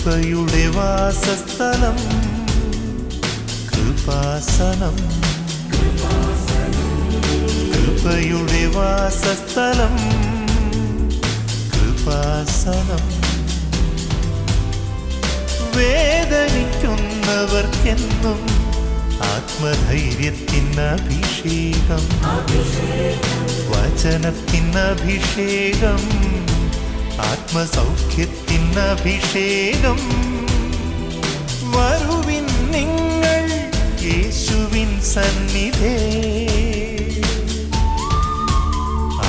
കൃപയുടെ വാസസ്ഥലം കൃപാസനം. കൃപയുടെ വാസസ്ഥലം കൃപാസനം. വേദനിക്കുന്നവർക്കെന്നും ആത്മധൈര്യത്തിനഭിഷേകം, വചനത്തിനഭിഷേകം, ആത്മസൗഖ്യത്തിനഭിഷേകം. വരുവിൻ നിങ്ങൾ യേശുവിൻ സന്നിധേ,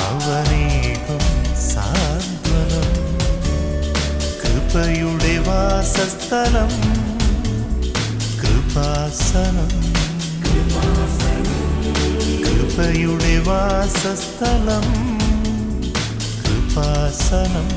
അവനേകും സാന്ത്വനം. കൃപയുടെ വാസസ്ഥലം കൃപാസനം. കൃപയുടെ വാസസ്ഥലം കൃപാസനം.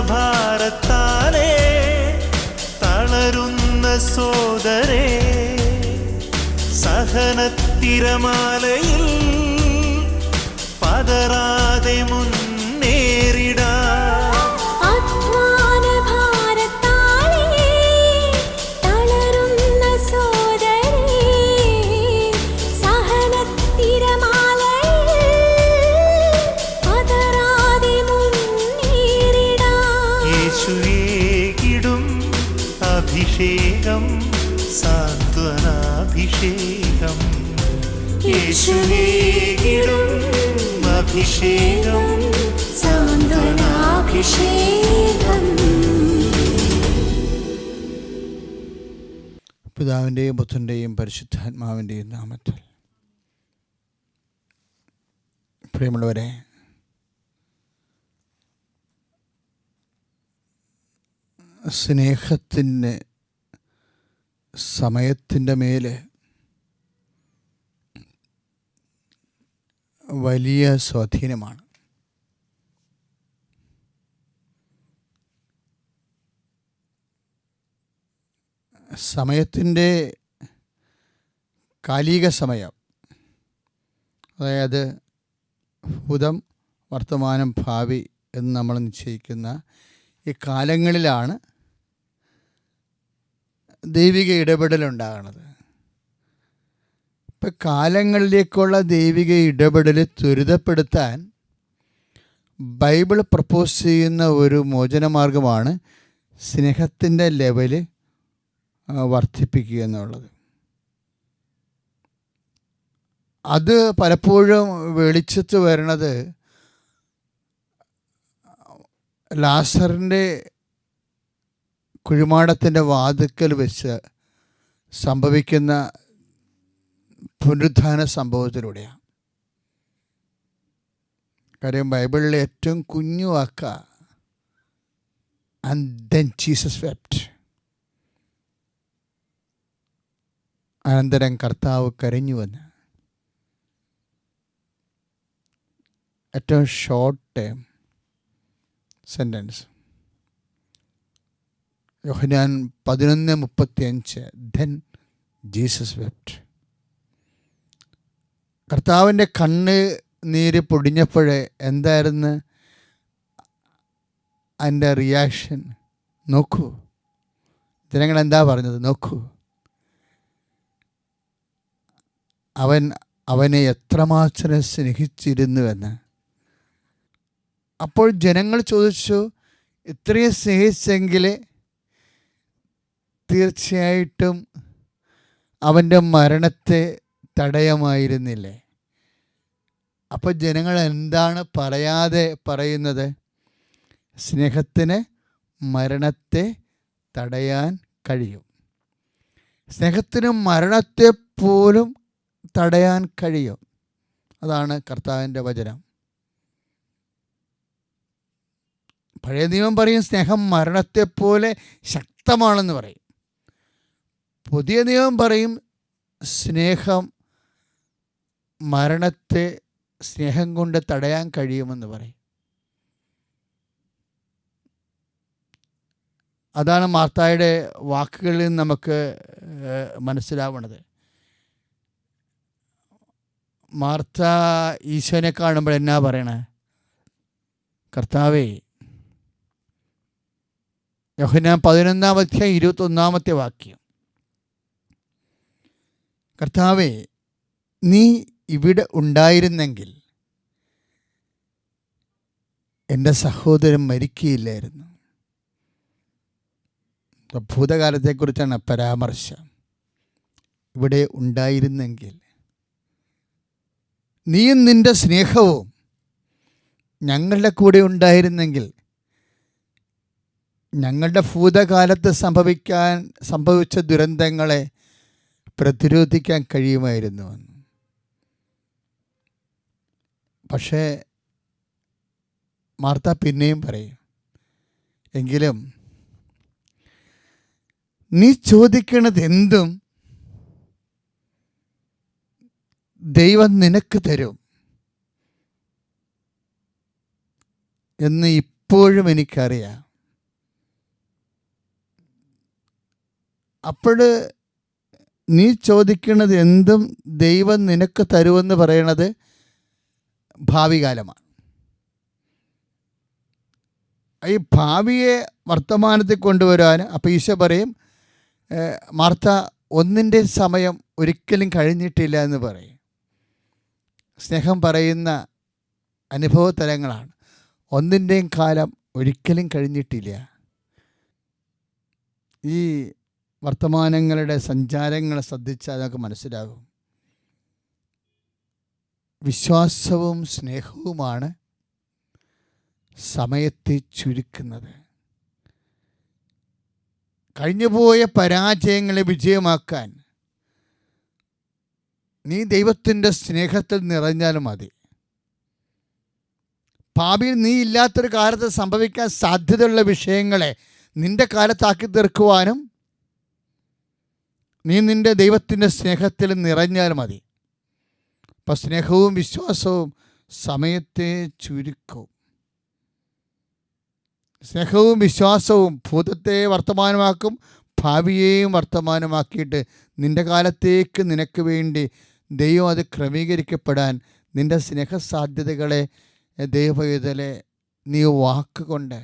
ഭാരത്താലേ തളരുന്ന സോദരേ, സഹനത്തിരമാലയിൽ പതറാതെ മുന്നേറിടാ. അഭിഷേകം സാന്ത്വനാഭിഷേകം. യേശുവേകിടും അഭിഷേകം സാന്ത്വനാഭിഷേകം. പിതാവിൻ്റെയും പുത്രൻ്റെയും പരിശുദ്ധാത്മാവിൻ്റെയും നാമത്തിൽ. പ്രിയമുള്ളവരെ, സ്നേഹത്തിൻ്റെ സമയത്തിൻ്റെ മേൽ വലിയ സ്വാധീനമാണ്. സമയത്തിൻ്റെ കാലിക സമയം, അതായത് ഭൂതം, വർത്തമാനം, ഭാവി എന്ന് നമ്മൾ നിശ്ചയിക്കുന്ന ഈ കാലങ്ങളിലാണ് ദൈവിക ഇടപെടലുണ്ടാകണത്. ഇപ്പം കാലങ്ങളിലേക്കുള്ള ദൈവിക ഇടപെടൽ ത്വരിതപ്പെടുത്താൻ ബൈബിൾ പ്രപ്പോസ് ചെയ്യുന്ന ഒരു മോചനമാർഗമാണ് സ്നേഹത്തിൻ്റെ ലെവല് വർദ്ധിപ്പിക്കുക എന്നുള്ളത്. അത് പലപ്പോഴും വെളിച്ചത്ത് വരണത് ലാസറിൻ്റെ കുഴിമാടത്തിൻ്റെ വാതിക്കൽ വെച്ച് സംഭവിക്കുന്ന പുനരുത്ഥാന സംഭവത്തിലൂടെയാണ്. കാര്യം ബൈബിളിലെ ഏറ്റവും കുഞ്ഞു വാക്ക ആൻഡ് ദെൻ ജീസസ് വെപ്റ്റ്. അനന്തരം കർത്താവ് കരഞ്ഞുവെന്ന്. ഏറ്റവും ഷോർട്ട് ടൈം സെൻറ്റൻസ്. യോഹന്നാൻ 11:35 ദെൻ ജീസസ് വെപ്റ്റ്. കർത്താവിൻ്റെ കണ്ണ് നീര് പൊടിഞ്ഞപ്പോഴേ എന്തായിരുന്നു അതിൻ്റെ റിയാക്ഷൻ? നോക്കൂ, ജനങ്ങൾ എന്താ പറഞ്ഞത്? നോക്കൂ, അവനെ എത്രമാത്രം സ്നേഹിച്ചിരുന്നുവെന്ന്. അപ്പോൾ ജനങ്ങൾ ചോദിച്ചു, ഇത്രയും സ്നേഹിച്ചെങ്കിൽ തീർച്ചയായിട്ടും അവൻ്റെ മരണത്തെ തടയാമായിരുന്നില്ലേ? അപ്പോൾ ജനങ്ങൾ എന്താണ് പറയാതെ പറയുന്നത്? സ്നേഹത്തിന് മരണത്തെ തടയാൻ കഴിയും. സ്നേഹത്തിന് മരണത്തെ പോലും തടയാൻ കഴിയും. അതാണ് കർത്താവിൻ്റെ വചനം. പഴയ നിയമം പറയും സ്നേഹം മരണത്തെപ്പോലെ ശക്തമാണെന്ന് പറയും. പുതിയ നിയമം പറയും സ്നേഹം മരണത്തെ സ്നേഹം കൊണ്ട് തടയാൻ കഴിയുമെന്ന് പറയും. അതാണ് മാർത്തായുടെ വാക്കുകളിൽ നിന്ന് നമുക്ക് മനസ്സിലാവുന്നത്. മാർത്ത ഈശോനെ കാണുമ്പോൾ എന്നാ പറയണേ? കർത്താവേ, യോഹന്നാൻ 11:21 കർത്താവേ, നീ ഇവിടെ ഉണ്ടായിരുന്നെങ്കിൽ എൻ്റെ സഹോദരൻ മരിക്കുകയില്ലായിരുന്നു. ഭൂതകാലത്തെക്കുറിച്ചാണ് പരാമർശം. ഇവിടെ ഉണ്ടായിരുന്നെങ്കിൽ, നീയും നിൻ്റെ സ്നേഹവും ഞങ്ങളുടെ കൂടെ ഉണ്ടായിരുന്നെങ്കിൽ ഞങ്ങളുടെ ഭൂതകാലത്ത് സംഭവിച്ച ദുരന്തങ്ങളെ പ്രതിരോധിക്കാൻ കഴിയുമായിരുന്നു. പക്ഷേ മാർത്ത പിന്നെയും പറയും, എങ്കിലും നീ ചോദിക്കണത് എന്തും ദൈവം നിനക്ക് തരും എന്ന് ഇപ്പോഴും എനിക്കറിയാം. അപ്പോൾ നീ ചോദിക്കുന്നത് എന്തും ദൈവം നിനക്ക് തരുമെന്ന് പറയണത് ഭാവി കാലമാണ്. ഈ ഭാവിയെ വർത്തമാനത്തിൽ കൊണ്ടുവരാൻ അപ്പോൾ ഈശോ പറയും, മാർത്ത, ഒന്നിൻ്റെ സമയം ഒരിക്കലും കഴിഞ്ഞിട്ടില്ല എന്ന് പറയും. സ്നേഹം പറയുന്ന അനുഭവ തലങ്ങളാണ്. ഒന്നിൻ്റെയും കാലം ഒരിക്കലും കഴിഞ്ഞിട്ടില്ല. ഈ വർത്തമാനങ്ങളുടെ സഞ്ചാരങ്ങളെ ശ്രദ്ധിച്ചാൽ നമുക്ക് മനസ്സിലാകും. വിശ്വാസവും സ്നേഹവുമാണ് സമയത്തെ ചുരുക്കുന്നത്. കഴിഞ്ഞുപോയ പരാജയങ്ങളെ വിജയമാക്കാൻ നീ ദൈവത്തിൻ്റെ സ്നേഹത്തിൽ നിറഞ്ഞാൽ മതി. ഭാവിയിൽ നീ ഇല്ലാത്തൊരു കാലത്ത് സംഭവിക്കാൻ സാധ്യതയുള്ള വിഷയങ്ങളെ നിൻ്റെ കാലത്താക്കി തീർക്കുവാനും നീ നിൻ്റെ ദൈവത്തിൻ്റെ സ്നേഹത്തിൽ നിറഞ്ഞാൽ മതി. അപ്പം സ്നേഹവും വിശ്വാസവും സമയത്തെ ചുരുക്കും. സ്നേഹവും വിശ്വാസവും ഭൂതത്തെ വർത്തമാനമാക്കും, ഭാവിയെയും വർത്തമാനമാക്കിയിട്ട് നിൻ്റെ കാലത്തേക്ക് നിനക്ക് വേണ്ടി ദൈവം അത് ക്രമീകരിക്കപ്പെടാൻ നിൻ്റെ സ്നേഹസാധ്യതകളെ ദൈവപൈതലെ നീ വാക്കുകൊണ്ട്.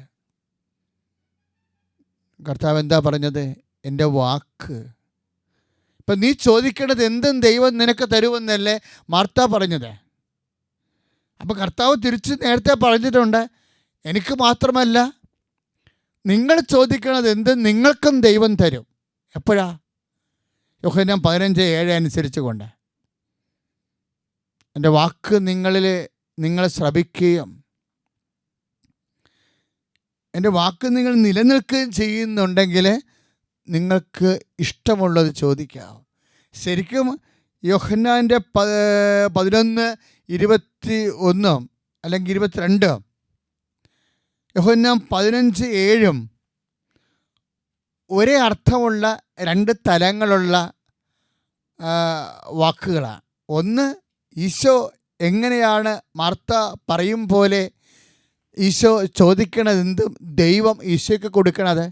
കർത്താവ് എന്താ പറഞ്ഞത്? എൻ്റെ വാക്ക്. ഇപ്പം നീ ചോദിക്കേണ്ടത് എന്തും ദൈവം നിനക്ക് തരുമെന്നല്ലേ മാർത്ത പറഞ്ഞത്. അപ്പം കർത്താവ് തിരിച്ച് നേരത്തെ പറഞ്ഞിട്ടുണ്ട്, എനിക്ക് മാത്രമല്ല, നിങ്ങൾ ചോദിക്കണത് എന്തും നിങ്ങൾക്കും ദൈവം തരും. എപ്പോഴാ? യോഹന്നാൻ 15:7 അനുസരിച്ച് കൊണ്ട്. എൻ്റെ വാക്ക് നിങ്ങൾ ശ്രവിക്കുകയും എൻ്റെ വാക്ക് നിങ്ങൾ നിലനിൽക്കുകയും ചെയ്യുന്നുണ്ടെങ്കിൽ നിങ്ങൾക്ക് ഇഷ്ടമുള്ളത് ചോദിക്കാം. ശരിക്കും യോഹന്നാൻ്റെ 11:21 അല്ലെങ്കിൽ 22, യോഹന്നാൻ 15:7 ഒരേ അർത്ഥമുള്ള രണ്ട് തലങ്ങളുള്ള വാക്കുകളാണ്. ഒന്ന്, ഈശോ എങ്ങനെയാണ് മാർത്ത പറയും പോലെ ഈശോ ചോദിക്കണതെന്തും ദൈവം ഈശോയ്ക്ക് കൊടുക്കണത്.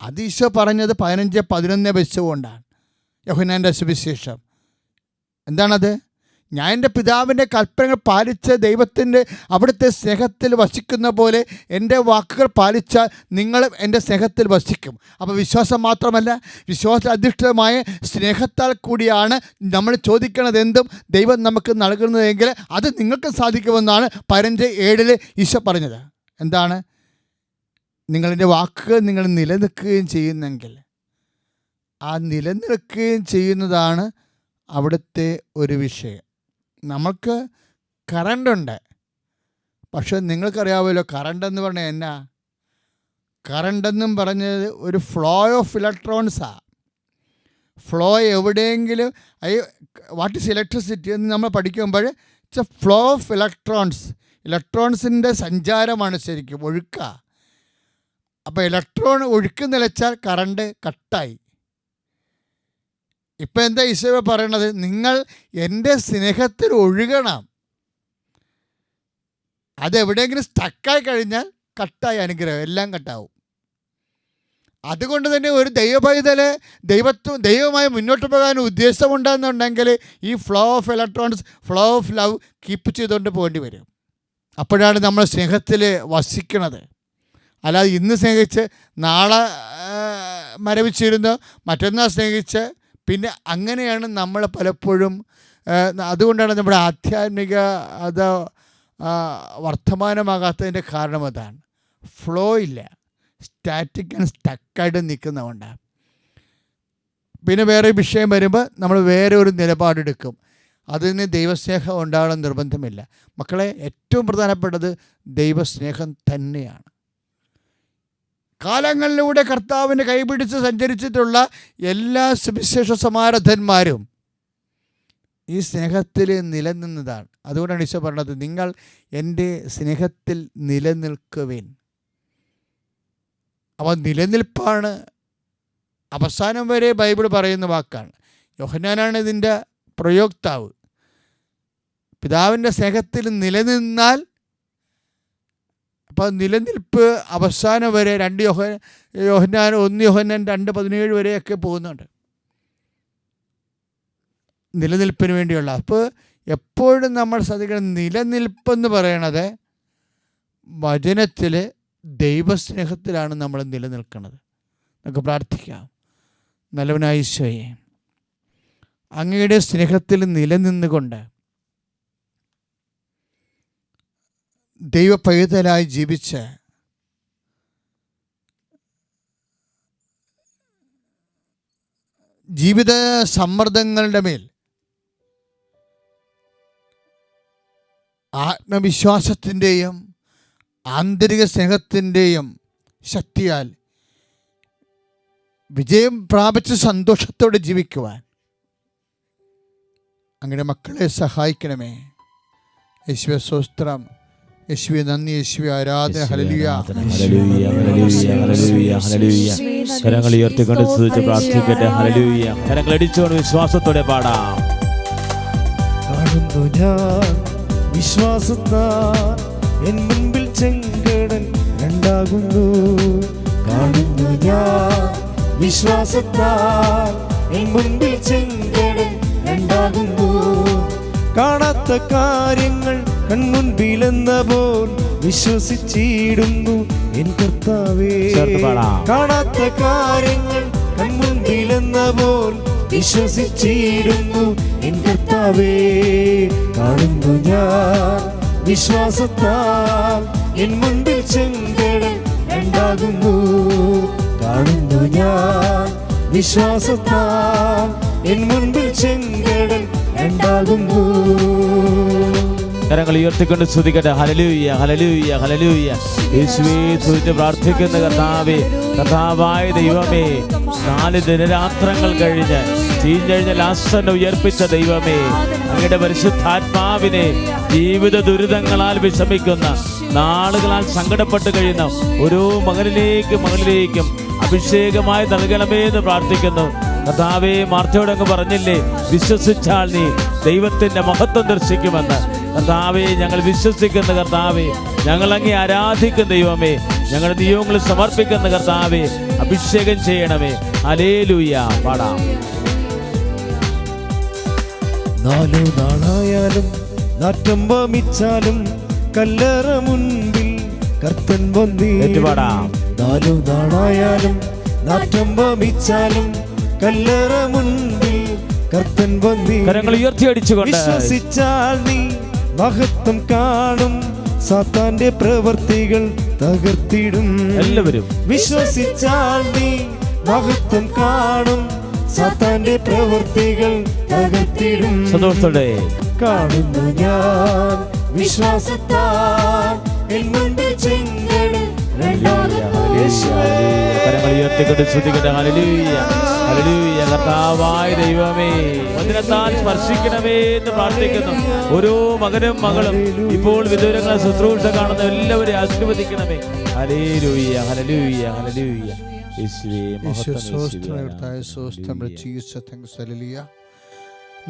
അത് ഈശോ പറഞ്ഞത് 15:11 വെച്ചുകൊണ്ടാണ്. യോഹന്നാൻ്റെ സുവിശേഷം എന്താണത്? ഞാൻ എൻ്റെ പിതാവിൻ്റെ കൽപ്പനകൾ പാലിച്ച് ദൈവത്തിൻ്റെ അവിടുത്തെ സ്നേഹത്തിൽ വസിക്കുന്ന പോലെ എൻ്റെ വാക്കുകൾ പാലിച്ചാൽ നിങ്ങൾ എൻ്റെ സ്നേഹത്തിൽ വസിക്കും. അപ്പോൾ വിശ്വാസം മാത്രമല്ല, വിശ്വാസ അധിഷ്ഠിതമായ സ്നേഹത്താൽ കൂടിയാണ് നമ്മൾ ചോദിക്കണത് എന്തും ദൈവം നമുക്ക് നൽകുന്നതെങ്കിൽ അത് നിങ്ങൾക്ക് സാധിക്കുമെന്നാണ് 15:7 ഈശോ പറഞ്ഞത്. എന്താണ്? നിങ്ങളെൻ്റെ വാക്കുകൾ നിങ്ങൾ നിലനിൽക്കുകയും ചെയ്യുന്നെങ്കിൽ, ആ നിലനിൽക്കുകയും ചെയ്യുന്നതാണ് അവിടുത്തെ ഒരു വിഷയം. നമുക്ക് കറണ്ടുണ്ട്, പക്ഷെ നിങ്ങൾക്കറിയാമല്ലോ കറണ്ടെന്ന് പറഞ്ഞാൽ എന്നാ? കറണ്ടെന്നും പറഞ്ഞത് ഒരു ഫ്ലോ ഓഫ് ഇലക്ട്രോൺസാണ്. ഫ്ലോ എവിടെയെങ്കിലും വാട്ട് ഈസ് ഇലക്ട്രിസിറ്റി എന്ന് നമ്മൾ പഠിക്കുമ്പോൾ it's a flow of electrons. ഇലക്ട്രോൺസിൻ്റെ സഞ്ചാരമാണ് ശരിക്കും, ഒഴുക്ക. അപ്പോൾ ഇലക്ട്രോൺ ഒഴുക്ക് നിലച്ചാൽ കറണ്ട് കട്ടായി. ഇപ്പം എന്താ ഈശോ പറയണത്? നിങ്ങൾ എൻ്റെ സ്നേഹത്തിൽ ഒഴുകണം. അതെവിടെയെങ്കിലും സ്റ്റക്കായി കഴിഞ്ഞാൽ കട്ടായി അനുഗ്രഹം, എല്ലാം കട്ടാവും. അതുകൊണ്ട് തന്നെ ഒരു ദൈവപൈതല് ദൈവവുമായി മുന്നോട്ട് പോകാൻ ഉദ്ദേശമുണ്ടെന്നുണ്ടെങ്കിൽ ഈ flow of electrons, flow of love keep ചെയ്തുകൊണ്ട് പോകേണ്ടി വരും. അപ്പോഴാണ് നമ്മൾ സ്നേഹത്തിൽ വസിക്കണത്. അല്ലാതെ ഇന്ന് സ്നേഹിച്ച് നാളെ മരവിച്ചിരുന്ന് മറ്റന്നാൾ സ്നേഹിച്ച് പിന്നെ അങ്ങനെയാണ് നമ്മൾ പലപ്പോഴും. അതുകൊണ്ടാണ് നമ്മുടെ ആധ്യാത്മിക അത് വർത്തമാനമാകാത്തതിൻ്റെ കാരണം അതാണ്. ഫ്ലോ ഇല്ല, സ്റ്റാറ്റിക് ആൻഡ് സ്റ്റക്കായിട്ട് നിൽക്കുന്നതുകൊണ്ടാണ്. പിന്നെ വേറെ വിഷയം വരുമ്പോൾ നമ്മൾ വേറെ ഒരു നിലപാടെടുക്കും. അതിന് ദൈവസ്നേഹം ഉണ്ടാകണം നിർബന്ധമില്ല. മക്കളെ, ഏറ്റവും പ്രധാനപ്പെട്ടത് ദൈവസ്നേഹം തന്നെയാണ്. കാലങ്ങളിലൂടെ കർത്താവിനെ കൈപിടിച്ച് സഞ്ചരിച്ചിട്ടുള്ള എല്ലാ സുവിശേഷ സമാരാധന്മാരും ഈ സ്നേഹത്തിൽ നിലനിന്നതാണ്. അതുകൊണ്ടാണ് ഈശോ പറഞ്ഞത്, നിങ്ങൾ എൻ്റെ സ്നേഹത്തിൽ നിലനിൽക്കുവിൻ. അപ്പോൾ നിലനിൽപ്പാണ് അവസാനം വരെ ബൈബിൾ പറയുന്ന വാക്കാണ്. യോഹന്നാനാണ് ഇതിൻ്റെ പ്രയോക്താവ്. പിതാവിൻ്റെ സ്നേഹത്തിൽ നിലനിന്നാൽ, അപ്പോൾ നിലനിൽപ്പ് അവസാനം വരെ 1 യോഹന്നാൻ 2:17 വരെയൊക്കെ പോകുന്നുണ്ട് നിലനിൽപ്പിന് വേണ്ടിയുള്ള. അപ്പോൾ എപ്പോഴും നമ്മൾ ശ്രദ്ധിക്കണം, നിലനിൽപ്പെന്ന് പറയണത് വചനത്തിൽ ദൈവസ്നേഹത്തിലാണ് നമ്മൾ നിലനിൽക്കുന്നത്. നമുക്ക് പ്രാർത്ഥിക്കാം. നല്ലവനായ ഈശോയെ, അങ്ങയുടെ സ്നേഹത്തിൽ നിലനിന്നുകൊണ്ട് ദൈവപൈതലായി ജീവിച്ച് ജീവിത സമ്മർദ്ദങ്ങളുടെ മേൽ ആത്മവിശ്വാസത്തിൻ്റെയും ആന്തരിക സ്നേഹത്തിൻ്റെയും ശക്തിയാൽ വിജയം പ്രാപിച്ച് സന്തോഷത്തോടെ ജീവിക്കുവാൻ അങ്ങയുടെ മക്കളെ സഹായിക്കണമേ. യേശുവേ സ്തോത്രം, യേശുവേ നന്ദി, യേശുവേ ആരാധന. ഹല്ലേലൂയ. കരങ്ങൾ ഉയർത്തിക്കൊണ്ട് സ്തുതിച്ച് പ്രാർത്ഥിക്കട്ടെ. ഹല്ലേലൂയ. കരങ്ങൾ അടിച്ചുകൊണ്ട് വിശ്വാസത്തോടെ പാടാം. കാണുന്നു ഞാൻ വിശ്വാസത്താൽ എൻ മുൻപിൽ ചെങ്കടൽ രണ്ടാകുന്നു. കാണുന്നു ഞാൻ വിശ്വാസത്താൽ എൻ മുൻപിൽ ചെങ്കടൽ രണ്ടാകുന്നു. കാണാത്ത കാര്യങ്ങൾ കൺമുൻപിലെന്ന പോൽ വിശ്വസിച്ചിടുന്നു എൻ കർത്താവേ. കാണാത്ത കാര്യങ്ങൾ കൺമുൻപിലെന്ന പോൽ വിശ്വസിച്ചിടുന്നു എൻ കർത്താവേ. കാണുന്നു ഞാൻ വിശ്വാസത്താൽ എൻ മുൻപിൽ ചെങ്കടൽ രണ്ടാകുന്നു. കാണുന്നു ഞാൻ വിശ്വാസത്താൽ എൻ മുൻപിൽ ചെങ്കടൽ രണ്ടാകുന്നു. കരങ്ങൾ ഉയർത്തിക്കൊണ്ട് സ്തുതിക്കട്ടെ. ഹല്ലേലൂയ, ഹല്ലേലൂയ, ഹല്ലേലൂയ. യേശുവേ സ്തുതിച്ച് പ്രാർത്ഥിക്കുന്ന കർത്താവേ, കർത്താവായ ദൈവമേ, 4 ദിനരാത്രങ്ങൾ കഴിഞ്ഞ് ചീഞ്ഞഴിഞ്ഞ ലാസറിനെ ഉയർപ്പിച്ച ദൈവമേ, അങ്ങയുടെ പരിശുദ്ധാത്മാവിനെ ജീവിത ദുരിതങ്ങളാൽ വിഷമിക്കുന്ന, നാളുകളാൽ സങ്കടപ്പെട്ട് കഴിയുന്ന ഓരോ മകളിലേക്കും അഭിഷേകമായി നൽകണമേ എന്ന് പ്രാർത്ഥിക്കുന്നു. കർത്താവേ, മാർത്തയോടങ്ങ് പറഞ്ഞില്ലേ, വിശ്വസിച്ചാൽ നീ ദൈവത്തിന്റെ മഹത്വം ദർശിക്കുമെന്ന്. കർത്താവേ, ഞങ്ങൾ വിശ്വസിക്കുന്ന കർത്താവേ, ഞങ്ങൾ അങ്ങേ ആരാധിക്കുന്ന ദൈവമേ, ഞങ്ങളുടെ ദൈവങ്ങൾ സമർപ്പിക്കുന്ന കർത്താവേ, അഭിഷേകം ചെയ്യണമേ. ഹല്ലേലൂയ. പാടാം. 4 നാളായാലും നാറ്റം വമിച്ചാലും കല്ലറ മുൻപിൽ കർത്തൻ വന്നിടും. 4 നാളായാലും നാറ്റം വമിച്ചാലും കല്ലറ മുൻപിൽ കർത്തൻ വന്നിടും. കരങ്ങൾ ഉയർത്തി അടിച്ചുകൊണ്ട് വിശ്വസിച്ചാൽ നീ മഹത്വം കാണും, സാത്താന്റെ പ്രവർത്തികൾ തകർത്തിടും. എല്ലാവരും വിശ്വസിച്ചാൽ നീ മഹത്വം കാണും, സാത്താന്റെ പ്രവർത്തികൾ തകർത്തിടും. സന്തോഷത്തോടെ കാണുന്നു ഞാൻ വിശ്വാസത്താൽ എൻ മുൻപിൽ ചെങ്കടൽ കരങ്ങൾ ഉയർത്തിക്കൊണ്ട് സ്തുതിക്കട്ടെ. ഹല്ലേലൂയ, ഹല്ലേലൂയ. കർത്താവായ ദൈവമേ, വചനത്താൽ സ്പർശിക്കണമേ എന്ന് പ്രാർത്ഥിക്കുന്നു. ഓരോ മകനും മകളും ഇപ്പോൾ വിദൂരങ്ങളെ ശുശ്രൂഷ കാണുന്ന എല്ലാവരെയും ആശീർവദിക്കണമേ. ഹല്ലേലൂയ, ഹല്ലേലൂയ, ഹല്ലേലൂയ. യേശുവേ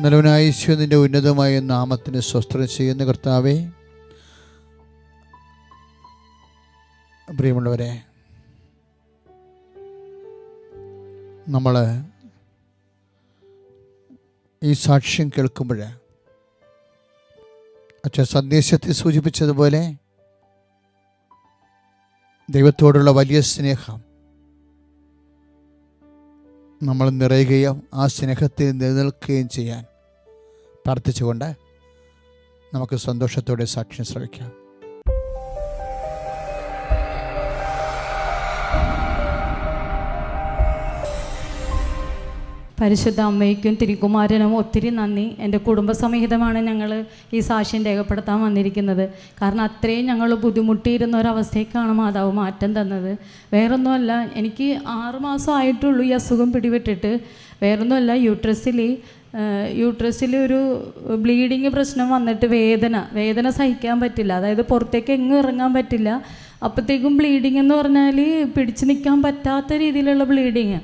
നല്ലവനായ യേശുവേ, നിന്റെ ഉന്നതമായ നാമത്തിന് സ്വസ്ത്രം ചെയ്യുന്ന കർത്താവേ, പ്രിയമുള്ളവരെ, നമ്മൾ ഈ സാക്ഷ്യം കേൾക്കുമ്പോൾ അച്ഛൻ സന്ദേശത്തെ സൂചിപ്പിച്ചതുപോലെ ദൈവത്തോടുള്ള വലിയ സ്നേഹം നമ്മൾ നിറയുകയും ആ സ്നേഹത്തിൽ നിലനിൽക്കുകയും ചെയ്യാൻ പ്രാർത്ഥിച്ചുകൊണ്ട് നമുക്ക് സന്തോഷത്തോടെ സാക്ഷ്യം ശ്രവിക്കാം. പരിശുദ്ധ അമ്മയ്ക്കും തിരുക്കുമാരനും ഒത്തിരി നന്ദി. എൻ്റെ കുടുംബസമേതമാണ് ഞങ്ങൾ ഈ സാക്ഷ്യം രേഖപ്പെടുത്താൻ വന്നിരിക്കുന്നത്. കാരണം അത്രയും ഞങ്ങൾ ബുദ്ധിമുട്ടിയിരുന്ന ഒരവസ്ഥയ്ക്കാണ് മാതാവ് മാറ്റം തന്നത്. വേറൊന്നുമല്ല, എനിക്ക് 6 മാസം ആയിട്ടുള്ളൂ ഈ അസുഖം പിടിപെട്ടിട്ട്. വേറൊന്നുമല്ല, യൂട്രസിൽ ഒരു ബ്ലീഡിങ് പ്രശ്നം വന്നിട്ട് വേദന സഹിക്കാൻ പറ്റില്ല. അതായത് പുറത്തേക്ക് എങ്ങും ഇറങ്ങാൻ പറ്റില്ല. അപ്പോഴത്തേക്കും ബ്ലീഡിങ് എന്ന് പറഞ്ഞാൽ പിടിച്ചു നിൽക്കാൻ പറ്റാത്ത രീതിയിലുള്ള ബ്ലീഡിങ്.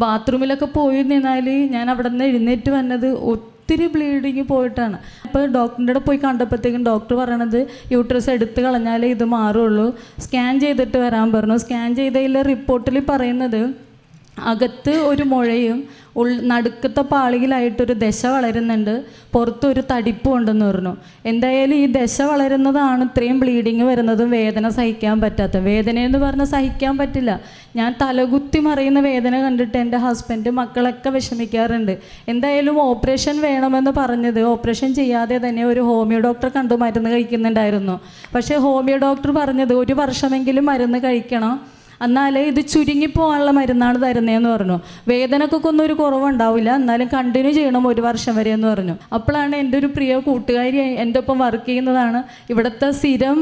ബാത്റൂമിലൊക്കെ പോയി നിന്നാൽ ഞാൻ അവിടെ നിന്ന് എഴുന്നേറ്റ് വന്നത് ഒത്തിരി ബ്ലീഡിങ് പോയിട്ടാണ്. അപ്പോൾ ഡോക്ടറിൻ്റെ അടുത്ത് പോയി കണ്ടപ്പോഴത്തേക്കും ഡോക്ടർ പറയണത് യൂട്രസ് എടുത്ത് കളഞ്ഞാലേ ഇത് മാറുള്ളൂ, സ്കാൻ ചെയ്തിട്ട് വരാൻ പറഞ്ഞു. സ്കാൻ ചെയ്തതിൽ റിപ്പോർട്ടിൽ പറയുന്നത് അകത്ത് ഒരു മുഴയും നടുക്കത്തെ പാളിയിലായിട്ടൊരു ദശ വളരുന്നുണ്ട്, പുറത്തൊരു തടിപ്പും ഉണ്ടെന്ന് പറഞ്ഞു. എന്തായാലും ഈ ദശ വളരുന്നതാണ് ഇത്രയും ബ്ലീഡിങ് വരുന്നതും വേദന സഹിക്കാൻ പറ്റാത്ത. വേദനയെന്ന് പറഞ്ഞാൽ സഹിക്കാൻ പറ്റില്ല. ഞാൻ തലകുത്തി മറിയുന്ന വേദന കണ്ടിട്ട് എൻ്റെ ഹസ്ബൻഡ് മക്കളൊക്കെ വിഷമിക്കാറുണ്ട്. എന്തായാലും ഓപ്പറേഷൻ വേണമെന്ന് പറഞ്ഞത് ഓപ്പറേഷൻ ചെയ്യാതെ തന്നെ ഒരു ഹോമിയോ ഡോക്ടറെ കണ്ടു മരുന്ന് കഴിക്കുന്നുണ്ടായിരുന്നു. പക്ഷേ ഹോമിയോ ഡോക്ടർ പറഞ്ഞത് 1 വർഷമെങ്കിലും മരുന്ന് കഴിക്കണം, എന്നാലേ ഇത് ചുരുങ്ങിപ്പോകാനുള്ള മരുന്നാണ് തരുന്നതെന്ന് പറഞ്ഞു. വേദനക്കൊന്നും ഒരു കുറവുണ്ടാവില്ല, എന്നാലും കണ്ടിന്യൂ ചെയ്യണം 1 വർഷം വരെ എന്ന് പറഞ്ഞു. അപ്പോഴാണ് എൻ്റെ ഒരു പ്രിയ കൂട്ടുകാരി എൻ്റെ ഒപ്പം വർക്ക് ചെയ്യുന്നതാണ്, ഇവിടുത്തെ സ്ഥിരം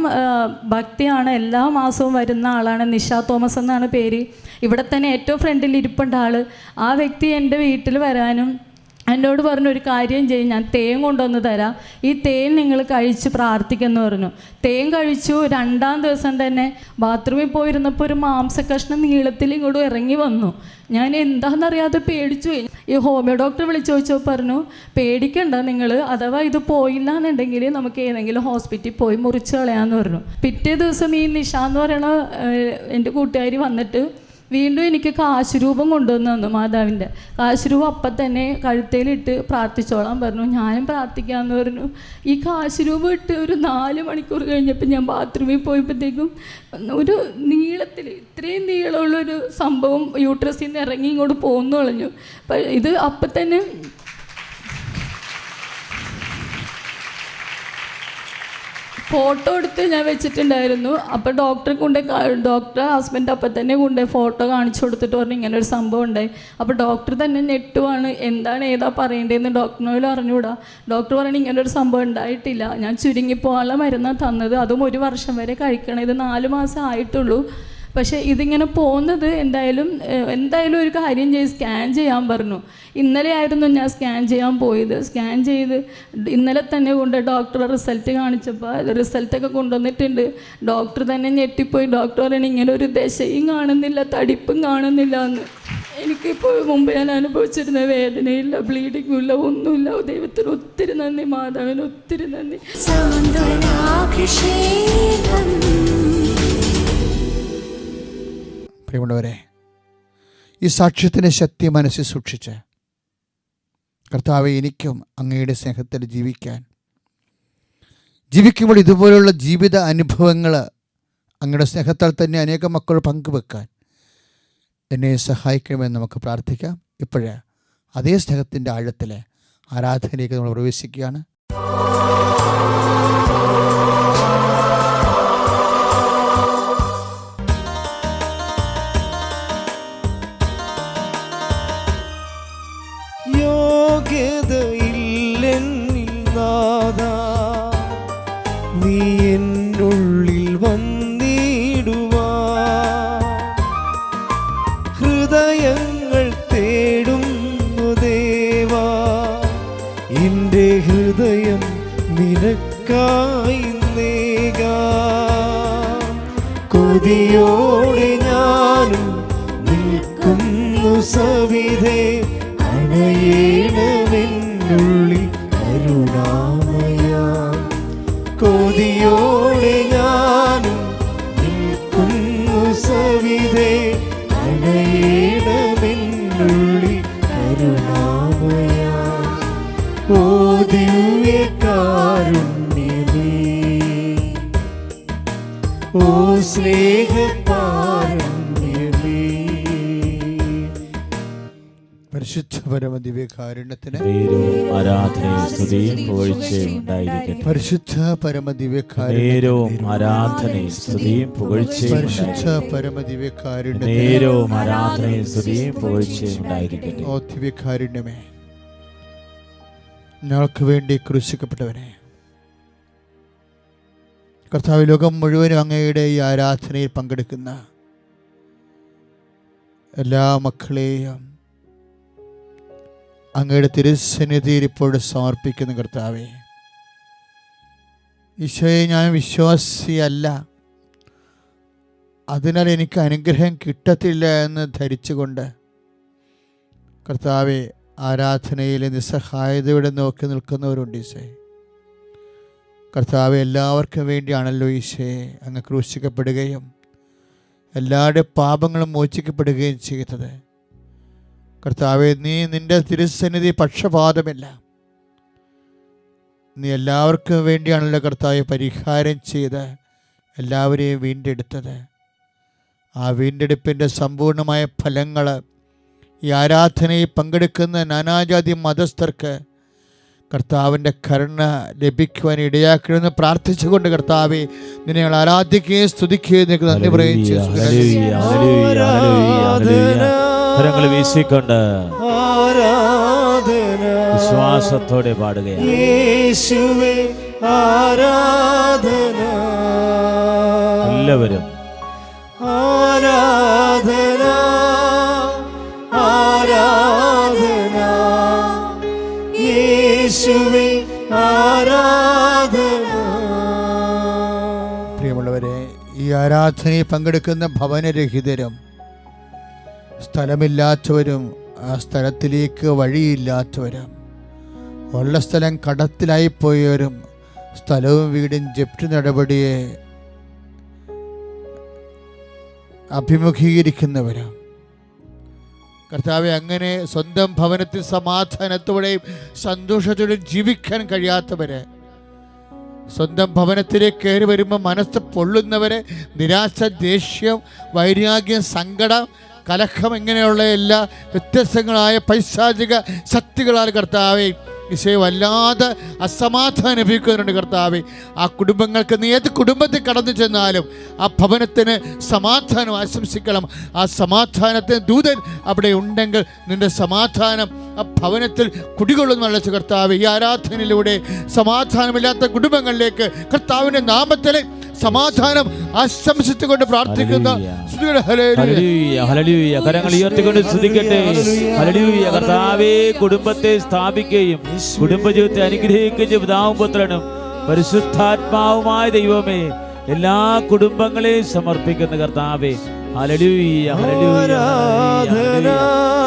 ഭക്തിയാണ്, എല്ലാ മാസവും വരുന്ന ആളാണ്, നിഷ തോമസ് എന്നാണ് പേര്. ഇവിടെ തന്നെ ഏറ്റവും ഫ്രണ്ടിൽ ഇരിപ്പുണ്ട് ആൾ. ആ വ്യക്തി എൻ്റെ വീട്ടിൽ വരാനും എന്നോട് പറഞ്ഞു, ഒരു കാര്യം ചെയ്യും, ഞാൻ തേൻ കൊണ്ടുവന്ന് തരാം, ഈ തേൻ നിങ്ങൾ കഴിച്ച് പ്രാർത്ഥിക്കുമെന്ന് പറഞ്ഞു. തേൻ കഴിച്ചു. 2-ാം ദിവസം തന്നെ ബാത്റൂമിൽ പോയിരുന്നപ്പോൾ ഒരു മാംസക്കഷ്ണം നീളത്തിൽ ഇങ്ങോട്ട് ഇറങ്ങി വന്നു. ഞാൻ എന്താണെന്നറിയാതെ പേടിച്ചു. ഈ ഹോമിയോ ഡോക്ടർ വിളിച്ചു ചോദിച്ചപ്പോൾ പറഞ്ഞു, പേടിക്കണ്ട നിങ്ങൾ, അഥവാ ഇത് പോയില്ല എന്നുണ്ടെങ്കിൽ നമുക്ക് ഏതെങ്കിലും ഹോസ്പിറ്റലിൽ പോയി മുറിച്ച് കളയാമെന്ന് പറഞ്ഞു. പിറ്റേ ദിവസം ഈ നിഷ എന്ന് പറയുന്ന എൻ്റെ കൂട്ടുകാരി വന്നിട്ട് വീണ്ടും എനിക്ക് കാശുരൂപം കൊണ്ടുവന്ന് തന്നു. മാതാവിൻ്റെ കാശുരൂപം അപ്പം തന്നെ കഴുത്തേലിട്ട് പ്രാർത്ഥിച്ചോളാൻ പറഞ്ഞു. ഞാനും പ്രാർത്ഥിക്കാമെന്ന് പറഞ്ഞു. ഈ കാശുരൂപം ഇട്ട് ഒരു 4 മണിക്കൂർ കഴിഞ്ഞപ്പോൾ ഞാൻ ബാത്റൂമിൽ പോയപ്പോഴത്തേക്കും ഒരു നീളത്തിൽ ഇത്രയും നീളമുള്ളൊരു സംഭവം യൂട്രസിൽ നിന്ന് ഇറങ്ങി ഇങ്ങോട്ട് പോന്നു കളഞ്ഞു. ഇത് അപ്പം തന്നെ ഫോട്ടോ എടുത്ത് ഞാൻ വെച്ചിട്ടുണ്ടായിരുന്നു. അപ്പോൾ ഡോക്ടർ ഹസ്ബൻഡ് അപ്പം തന്നെ കൊണ്ടുപോയി ഫോട്ടോ കാണിച്ചു കൊടുത്തിട്ട് പറഞ്ഞു ഇങ്ങനെ ഒരു സംഭവം ഉണ്ടായി. അപ്പോൾ ഡോക്ടർ തന്നെ ഞെട്ടുവാണ്, എന്താണ് ഏതാ പറയേണ്ടതെന്ന് ഡോക്ടറിനോട് അറിഞ്ഞുകൂടാ. ഡോക്ടർ പറഞ്ഞു ഇങ്ങനെ ഒരു സംഭവം ഉണ്ടായിട്ടില്ല, ഞാൻ ചുരുങ്ങിപ്പോകാനുള്ള മരുന്നാണ് തന്നത്, അതും 1 വർഷം വരെ കഴിക്കണം, ഇത് 4 മാസം ആയിട്ടുള്ളൂ. പക്ഷേ ഇതിങ്ങനെ പോകുന്നത് എന്തായാലും ഒരു കാര്യം ചെയ്ത് സ്കാൻ ചെയ്യാൻ പറഞ്ഞു. ഇന്നലെ ആയിരുന്നു ഞാൻ സ്കാൻ ചെയ്യാൻ പോയത്. സ്കാൻ ചെയ്ത് ഇന്നലെ തന്നെ കൊണ്ട് ഡോക്ടറെ റിസൾട്ട് കാണിച്ചപ്പോൾ റിസൾട്ടൊക്കെ കൊണ്ടുവന്നിട്ടുണ്ട്. ഡോക്ടർ തന്നെ ഞെട്ടിപ്പോയി. ഡോക്ടർ പറഞ്ഞു ഇങ്ങനെ ഒരു ദശയും കാണുന്നില്ല, തടിപ്പും കാണുന്നില്ല എന്ന്. എനിക്കിപ്പോൾ മുമ്പ് ഞാൻ അനുഭവിച്ചിരുന്ന വേദനയില്ല, ബ്ലീഡിങ്ങും ഇല്ല, ഒന്നുമില്ല. ദൈവത്തിന് ഒത്തിരി നന്ദി, മാതാവിന് ഒത്തിരി നന്ദി. പ്രിയമുള്ളവരെ, ഈ സാക്ഷ്യത്തിൻ്റെ ശക്തി മനസ്സിൽ സൂക്ഷിച്ച് കർത്താവെ, എനിക്കും അങ്ങയുടെ സ്നേഹത്തിൽ ജീവിക്കുമ്പോൾ ഇതുപോലുള്ള ജീവിത അനുഭവങ്ങൾ അങ്ങയുടെ സ്നേഹത്താൽ തന്നെ അനേകം മക്കൾ പങ്കുവെക്കാൻ എന്നെ സഹായിക്കണമെന്ന് നമുക്ക് പ്രാർത്ഥിക്കാം. ഇപ്പോഴേ അതേ സ്നേഹത്തിൻ്റെ ആഴത്തിലെ ആരാധനയിലേക്ക് നമ്മൾ പ്രവേശിക്കുകയാണ്. യോഗ്യതയില്ലെന്നിൽ നാഥാ, നീ എന്നുള്ളിൽ വന്നിടുവാൻ എൻ്റെ ഹൃദയം നിനക്കായി നേകാം. കൊതിയോടെ ഞാനും നിൽക്കുന്നു സവിധേ, അണയേണമെന്നുള്ളിൽ കരുണാമയ. കൊതിയോടെ ഞാനും നിൽക്കുന്നു സവിധേ, അണയേണമെന്നുള്ളിൽ കരുണാമയ. ഓ ദിവ്യകാരുണ്യമേ, ഓ സ്നേഹകാരുണ്യമേ. പരിശുദ്ധ പരമ ദിവ്യകാരുണ്യത്തിന് ആരാധനയും സ്തുതിയും പുകഴ്ചയും ഉണ്ടായിരിക്കട്ടെ. പരിശുദ്ധ പരമ നേരവും ആരാധനയും സ്തുതിയും പുകഴ്ചയും പരിശുദ്ധ പരമ ദിവ്യകാരുണ്യത്തിന് നേരവും ആരാധനയും സ്തുതിയും പുകഴ്ചയും ഉണ്ടായിരിക്കട്ടെ. ഓ ദിവ്യകാരുണ്യമേ, ഞങ്ങൾക്ക് വേണ്ടി ക്രൂശിക്കപ്പെട്ടവനെ കർത്താവ്, ലോകം മുഴുവനും അങ്ങയുടെ ഈ ആരാധനയിൽ പങ്കെടുക്കുന്ന എല്ലാ മക്കളെയും അങ്ങയുടെ തിരുസന്നിധിയിൽ ഇപ്പോഴും സമർപ്പിക്കുന്ന കർത്താവേ, ഈശോയെ, ഞാൻ വിശ്വാസിയല്ല, അതിനാൽ എനിക്ക് അനുഗ്രഹം കിട്ടത്തില്ല എന്ന് ധരിച്ചുകൊണ്ട് കർത്താവെ ആരാധനയിലെ നിസ്സഹായതയോടെ നോക്കി നിൽക്കുന്നവരുണ്ട് ഈശോയെ. കർത്താവ്, എല്ലാവർക്കും വേണ്ടിയാണല്ലോ ഈശോയെ അങ്ങ് ക്രൂശിക്കപ്പെടുകയും എല്ലാവരുടെ പാപങ്ങളും മോചിക്കപ്പെടുകയും ചെയ്തത്. കർത്താവെ, നീ നിൻ്റെ തിരുസന്നിധി പക്ഷപാതമില്ല, നീ എല്ലാവർക്കും വേണ്ടിയാണല്ലോ കർത്താവെ പരിഹാരം ചെയ്ത് എല്ലാവരെയും വീണ്ടെടുത്തത്. ആ വീണ്ടെടുപ്പിൻ്റെ സമ്പൂർണമായ ഫലങ്ങൾ ഈ ആരാധനയിൽ പങ്കെടുക്കുന്ന നാനാജാതി മതസ്ഥർക്ക് കർത്താവിൻ്റെ കരുണ ലഭിക്കുവാൻ ഇടയാക്കണമെന്ന് പ്രാർത്ഥിച്ചുകൊണ്ട് കർത്താവെ, നിന്നെ ഞങ്ങൾ ആരാധിക്കുകയും സ്തുതിക്കുകയും നന്ദി പറയുകയും വീശിക്കൊണ്ട് വിശ്വാസത്തോടെ പാടുകയാണ്. യേശുവേ ആരാധന, എല്ലാവരും ആരാധന, ആരാധന, യേശുവേ ആരാധന. പ്രിയമുള്ളവരെ, ഈ ആരാധനയിൽ പങ്കെടുക്കുന്ന ഭവനരഹിതരും സ്ഥലമില്ലാത്തവരും ആ സ്ഥലത്തിലേക്ക് വഴിയില്ലാത്തവരും ഉള്ള സ്ഥലം കടത്തിലായിപ്പോയവരും സ്ഥലവും വീടും ജപ്തി നടപടിയെ അഭിമുഖീകരിക്കുന്നവരും കർത്താവെ, അങ്ങനെ സ്വന്തം ഭവനത്തിൽ സമാധാനത്തോടെയും സന്തോഷത്തോടെയും ജീവിക്കാൻ കഴിയാത്തവര്, സ്വന്തം ഭവനത്തിലേക്ക് കയറി വരുമ്പോൾ മനസ്സ് പൊള്ളുന്നവരെ, നിരാശ, ദേഷ്യം, വൈരാഗ്യം, സങ്കടം, കലഹം, ഇങ്ങനെയുള്ള എല്ലാ വ്യത്യസ്തങ്ങളായ പൈശാചിക ശക്തികളാൽ കർത്താവെ ഈശോയെ വല്ലാതെ അസമാധാനം അനുഭവിക്കുന്നുണ്ട്. കർത്താവെ, ആ കുടുംബങ്ങൾക്ക് നീ ഏത് കുടുംബത്തിൽ കടന്നു ചെന്നാലും ആ ഭവനത്തിന് സമാധാനം ആശംസിക്കണം. ആ സമാധാനത്തിന് ദൂതൻ അവിടെ ഉണ്ടെങ്കിൽ നിന്റെ സമാധാനം ആ ഭവനത്തിൽ കുടികൊള്ളുന്നുള്ള കർത്താവ്, ഈ ആരാധനയിലൂടെ സമാധാനമില്ലാത്ത കുടുംബങ്ങളിലേക്ക് കർത്താവിൻ്റെ നാമത്തിൽ സമാധാനം ആശംസിച്ചുകൊണ്ട് പ്രാർത്ഥിക്കുന്ന കരങ്ങൾ ഉയർത്തിക്കൊണ്ട് സ്തുതിക്കട്ടെ. ഹല്ലേലൂയ. കർത്താവേ, കുടുംബത്തെ സ്ഥാപിക്കുകയും കുടുംബജീവിതത്തെ അനുഗ്രഹിക്കുകയും പിതാവും പുത്രനും പരിശുദ്ധാത്മാവുമായ ദൈവമേ, എല്ലാ കുടുംബങ്ങളെയും സമർപ്പിക്കുന്ന കർത്താവേ, ഹല്ലേലൂയ, ഹല്ലേലൂയ,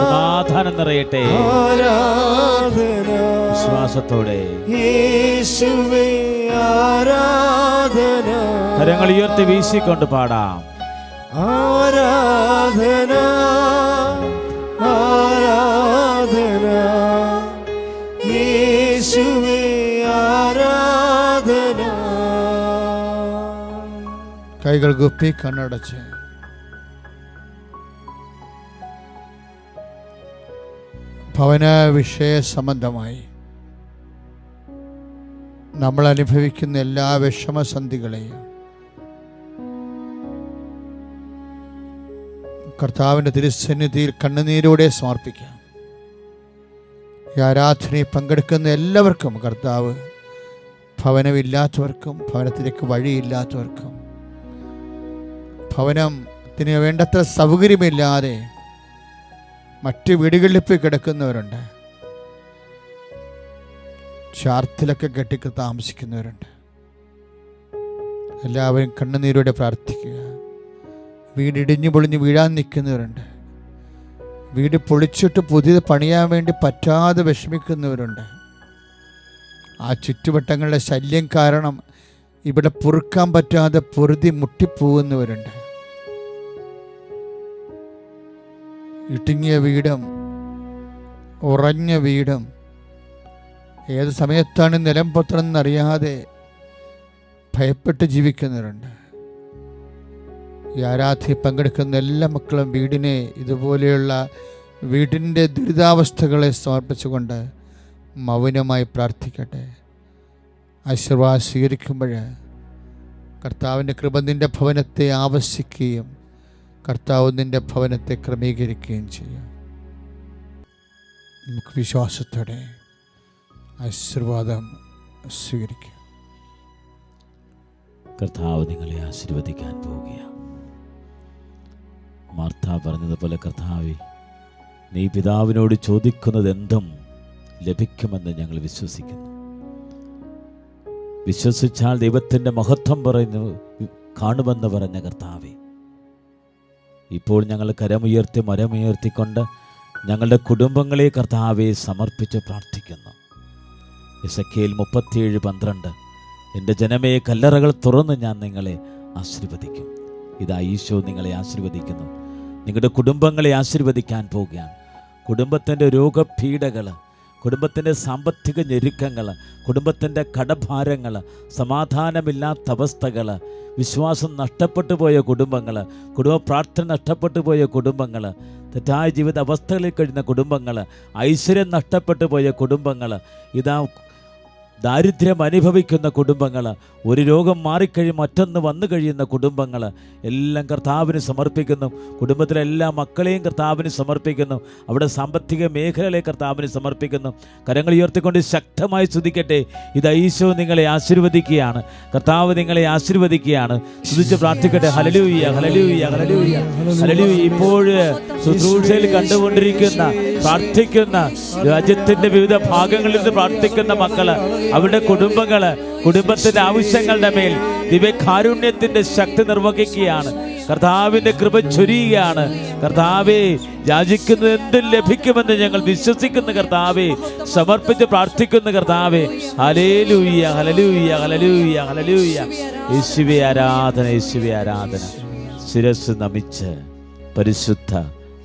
സമാധാനം നിറയട്ടെ. വിശ്വാസത്തോടെ യേശുവേ ആരാധന, കരങ്ങൾ ഉയർത്തി വീശിക്കൊണ്ട് പാടാം. ആരാധന, ആരാധന, യേശുവേ ആരാധന. കൈകൾ കുപ്പി കണ്ണടച്ച് ഭവന വിഷയ സംബന്ധമായി നമ്മൾ അനുഭവിക്കുന്ന എല്ലാ വിഷമസന്ധികളെയും കർത്താവിൻ്റെ തിരുസന്നിധിയിൽ കണ്ണുനീരോടെ സമർപ്പിക്കാം. ഈ ആരാധനയിൽ പങ്കെടുക്കുന്ന എല്ലാവർക്കും കർത്താവ് ഭവനമില്ലാത്തവർക്കും ഭവനത്തിലേക്ക് വഴിയില്ലാത്തവർക്കും ഭവനത്തിന് വേണ്ടത്ര സൗകര്യമില്ലാതെ മറ്റ് വീടുകളിൽ പോയി കിടക്കുന്നവരുണ്ട്. ചാർത്തിലൊക്കെ കെട്ടിക്ക് താമസിക്കുന്നവരുണ്ട്. എല്ലാവരും കണ്ണുനീരോടെ പ്രാർത്ഥിക്കുക. വീട് ഇടിഞ്ഞു പൊളിഞ്ഞ് വീഴാൻ നിൽക്കുന്നവരുണ്ട്. വീട് പൊളിച്ചിട്ട് പുതിയത് പണിയാൻ വേണ്ടി പറ്റാതെ വിഷമിക്കുന്നവരുണ്ട്. ആ ചുറ്റുവട്ടങ്ങളുടെ ശല്യം കാരണം ഇവിടെ പൊറുക്കാൻ പറ്റാതെ പൊറുതി മുട്ടിപ്പോകുന്നവരുണ്ട്. ഇടുങ്ങിയ വീടും ഉറഞ്ഞ വീടും ഏത് സമയത്താണ് നിലം പൊത്തണമെന്നറിയാതെ ഭയപ്പെട്ട് ജീവിക്കുന്നവരുണ്ട്. ഈ ആരാധനയിൽ പങ്കെടുക്കുന്ന എല്ലാ മക്കളും വീടിനെ ഇതുപോലെയുള്ള വീടിൻ്റെ ദുരിതാവസ്ഥകളെ സമർപ്പിച്ചുകൊണ്ട് മൗനമായി പ്രാർത്ഥിക്കട്ടെ. ആശീർവാദം സ്വീകരിക്കുമ്പോൾ കർത്താവിൻ്റെ കൃപ നിൻ്റെ ഭവനത്തെ ആവശ്യിക്കുകയും കർത്താവ് നിൻ്റെ ഭവനത്തെ ക്രമീകരിക്കുകയും ചെയ്യും. നമുക്ക് വിശ്വാസത്തോടെ ആശീർവാദം സ്വീകരിക്കാം. കർത്താവ് നിങ്ങളെ ആശീർവദിക്കാൻ പോവുകയാണ്. മാർത്ത പറഞ്ഞതുപോലെ, കർത്താവേ, നീ പിതാവിനോട് ചോദിക്കുന്നത് എന്തും ലഭിക്കുമെന്ന് ഞങ്ങൾ വിശ്വസിക്കുന്നു. വിശ്വസിച്ചാൽ ദൈവത്തിൻ്റെ മഹത്വം കാണുമെന്ന് പറഞ്ഞ കർത്താവേ, ഇപ്പോൾ ഞങ്ങൾ മരമുയർത്തിക്കൊണ്ട് ഞങ്ങളുടെ കുടുംബങ്ങളെ കർത്താവെ സമർപ്പിച്ച് പ്രാർത്ഥിക്കുന്നു. എസെക്കിയേൽ 37:12, എൻ്റെ ജനമേ, കല്ലറകൾ തുറന്ന് ഞാൻ നിങ്ങളെ ആശീർവദിക്കും. ഇതാ ഈശോ നിങ്ങളെ ആശീർവദിക്കുന്നു. നിങ്ങളുടെ കുടുംബങ്ങളെ ആശീർവദിക്കാൻ പോവുകയാണ്. കുടുംബത്തിൻ്റെ രോഗപീഠകൾ, കുടുംബത്തിൻ്റെ സാമ്പത്തിക ഞെരുക്കങ്ങൾ, കുടുംബത്തിൻ്റെ കടഭാരങ്ങൾ, സമാധാനമില്ലാത്ത അവസ്ഥകൾ, വിശ്വാസം നഷ്ടപ്പെട്ടു പോയ കുടുംബങ്ങൾ, കുടുംബ പ്രാർത്ഥന നഷ്ടപ്പെട്ടു പോയ കുടുംബങ്ങൾ, തെറ്റായ ജീവിത അവസ്ഥകളിൽ കഴിയുന്ന കുടുംബങ്ങൾ, ഐശ്വര്യം നഷ്ടപ്പെട്ടു പോയ കുടുംബങ്ങൾ, ഇതാ ദാരിദ്ര്യം അനുഭവിക്കുന്ന കുടുംബങ്ങൾ, ഒരു രോഗം മാറിക്കഴിയും മറ്റൊന്ന് വന്നു കഴിയുന്ന കുടുംബങ്ങൾ എല്ലാം കർത്താവിന് സമർപ്പിക്കുന്നു. കുടുംബത്തിലെ എല്ലാ മക്കളെയും കർത്താവിന് സമർപ്പിക്കുന്നു. അവിടെ സാമ്പത്തിക മേഖലകളെ കർത്താവിന് സമർപ്പിക്കുന്നു. കരങ്ങൾ ഉയർത്തിക്കൊണ്ട് ശക്തമായി സ്തുതിക്കട്ടെ. ഇത് ഈശോ നിങ്ങളെ ആശീർവദിക്കുകയാണ്. കർത്താവ് നിങ്ങളെ ആശീർവദിക്കുകയാണ്. സ്തുതിച്ച് പ്രാർത്ഥിക്കട്ടെ. ഹല്ലേലൂയ, ഹല്ലേലൂയ, ഹല്ലേലൂയ, ഹല്ലേലൂയ. ഇപ്പോൾ ശുശ്രൂഷയിൽ കണ്ടുകൊണ്ടിരിക്കുന്ന, പ്രാർത്ഥിക്കുന്ന, രാജ്യത്തിൻ്റെ വിവിധ ഭാഗങ്ങളിൽ നിന്ന് പ്രാർത്ഥിക്കുന്ന മക്കള്, അവരുടെ കുടുംബത്തിന്റെ ആവശ്യങ്ങളുടെ മേൽ ദിവ്യകാരുണ്യത്തിന്റെ ശക്തി നിർവഹിക്കുകയാണ്. കർത്താവിന്റെ കൃപ ചൊരിയുകയാണ്. കർത്താവേ, യാചിക്കുന്നത് എന്തും ലഭിക്കുമെന്ന് ഞങ്ങൾ വിശ്വസിക്കുന്ന കർത്താവേ, സമർപ്പിച്ച് പ്രാർത്ഥിക്കുന്ന കർത്താവേ. ഹല്ലേലൂയ, ഹല്ലേലൂയ, ഹല്ലേലൂയ, ഹല്ലേലൂയ. യേശുവേ ആരാധന, യേശുവേ ആരാധന. ശിരസ് നമിച്ച് പരിശുദ്ധ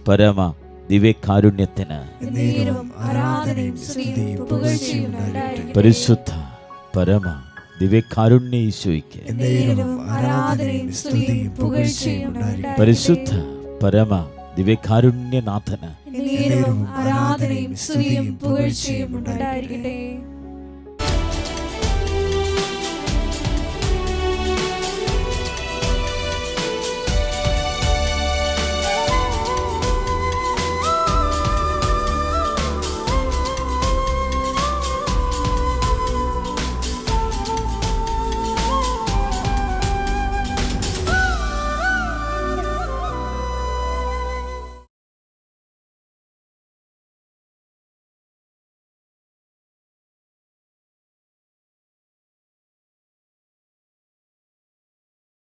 പരമ ദിവ്യകാരുണ്യത്തിന് പരിശുദ്ധ പരമ ദിവ്യകാരുണ്യ ഈശോയ്ക്ക് പരിശുദ്ധ പരമ ദിവ്യകാരുണ്യനാഥന്